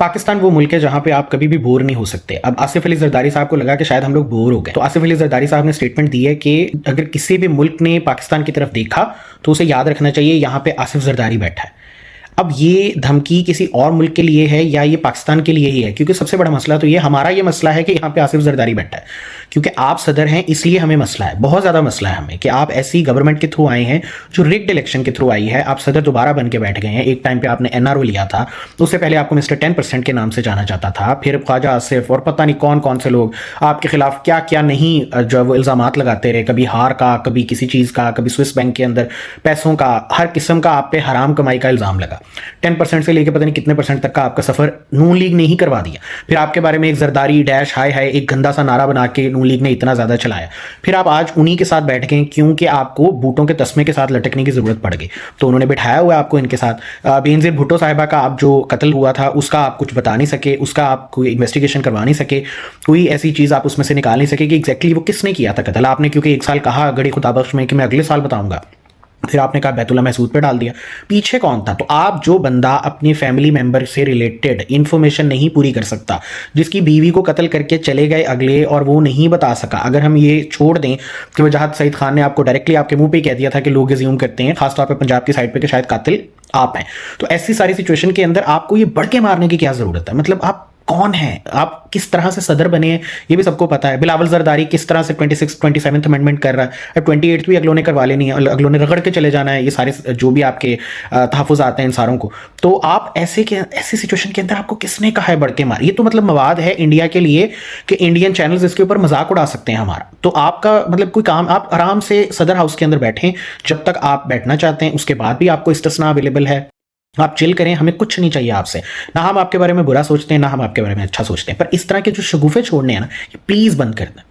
पाकिस्तान वो मुल्क है जहां पे आप कभी भी बोर नहीं हो सकते। अब आसिफ अली जरदारी साहब को लगा कि शायद हम लोग बोर हो गए, तो आसिफ अली जरदारी साहब ने स्टेटमेंट दी है कि अगर किसी भी मुल्क ने पाकिस्तान की तरफ देखा तो उसे याद रखना चाहिए यहाँ पे आसिफ जरदारी बैठा है। अब ये धमकी किसी और मुल्क के लिए है या ये पाकिस्तान के लिए ही है? क्योंकि सबसे बड़ा मसला तो ये हमारा ये मसला है कि यहाँ पे आसिफ जरदारी बैठा है, क्योंकि आप सदर हैं इसलिए हमें मसला है, बहुत ज़्यादा मसला है हमें कि आप ऐसी गवर्नमेंट के थ्रू आए हैं जो रिग्ड इलेक्शन के थ्रू आई है। आप सदर दोबारा बन के बैठ गए हैं। एक टाइम पे आपने एनआरओ लिया था, उससे पहले आपको मिस्टर 10% के नाम से जाना जाता था, फिर ख्वाजा आसिफ और पता नहीं कौन कौन से लोग आपके खिलाफ क्या क्या नहीं जो वो इल्ज़ामात लगाते रहे, कभी हार का, कभी किसी चीज़ का, कभी स्विस बैंक के अंदर पैसों का, हर किस्म का आप पे हराम कमाई का इल्ज़ाम लगा। 10% से लेके पता नहीं कितने परसेंट तक का आपका सफर नून लीग ने ही करवा दिया। फिर आपके बारे में एक जरदारी डैश हाय हाय एक गंदा सा नारा बना के नून लीग ने इतना ज्यादा चलाया। फिर आप आज उन्हीं के साथ बैठ गए क्योंकि आपको बूटों के तस्मे के साथ लटकने की जरूरत पड़ गई, तो उन्होंने बिठाया हुआ है आपको इनके साथ। बेनजीर भुट्टो साहिबा का आप जो कत्ल हुआ था उसका आप कुछ बता नहीं सके, उसका आप कोई इन्वेस्टिगेशन करवा नहीं सके, कोई ऐसी चीज आप उसमें से निकाल नहीं सके कि एग्जैक्टली वो किसने किया था कत्ल। आपने क्योंकि एक साल कहा गड़ी खुदाबख्श में कि मैं अगले साल बताऊंगा, फिर आपने कहा बैतुल्ला महसूद पे डाल दिया। पीछे कौन था? तो आप जो बंदा अपनी फैमिली मेंबर से रिलेटेड इंफॉर्मेशन नहीं पूरी कर सकता, जिसकी बीवी को कत्ल करके चले गए अगले और वो नहीं बता सका, अगर हम ये छोड़ दें कि वजाहत सईद खान ने आपको डायरेक्टली आपके मुंह पे कह दिया था कि लोग एज्यूम करते हैं खासतौर पर पंजाब की साइड पे कि शायद कातिल आप हैं, तो ऐसी सारी सिचुएशन के अंदर आपको ये बढ़ के मारने की क्या जरूरत है? मतलब आप कौन है, आप किस तरह से सदर बने हैं ये भी सबको पता है। बिलावल जरदारी किस तरह से 27th अमेंडमेंट कर रहा है, अब 28th भी अगलों ने करवा लेनी है, अगलों ने रगड़ के चले जाना है ये सारे जो भी आपके तहफ़्फ़ुज़ आते हैं इन सारों को। तो आप ऐसी सिचुएशन के अंदर आपको किसने कहा है बढ़ के मार? ये तो मतलब मवाद है इंडिया के लिए कि इंडियन चैनल्स इसके ऊपर मजाक उड़ा सकते हैं हमारा। तो आपका मतलब कोई काम, आप आराम से सदर हाउस के अंदर बैठें जब तक आप बैठना चाहते हैं, उसके बाद भी आपको इस्तिस्ना अवेलेबल है, आप चिल करें, हमें कुछ नहीं चाहिए आपसे। ना हम आपके बारे में बुरा सोचते हैं ना हम आपके बारे में अच्छा सोचते हैं, पर इस तरह के जो शगुफे छोड़ने हैं ना, ये प्लीज बंद कर दें।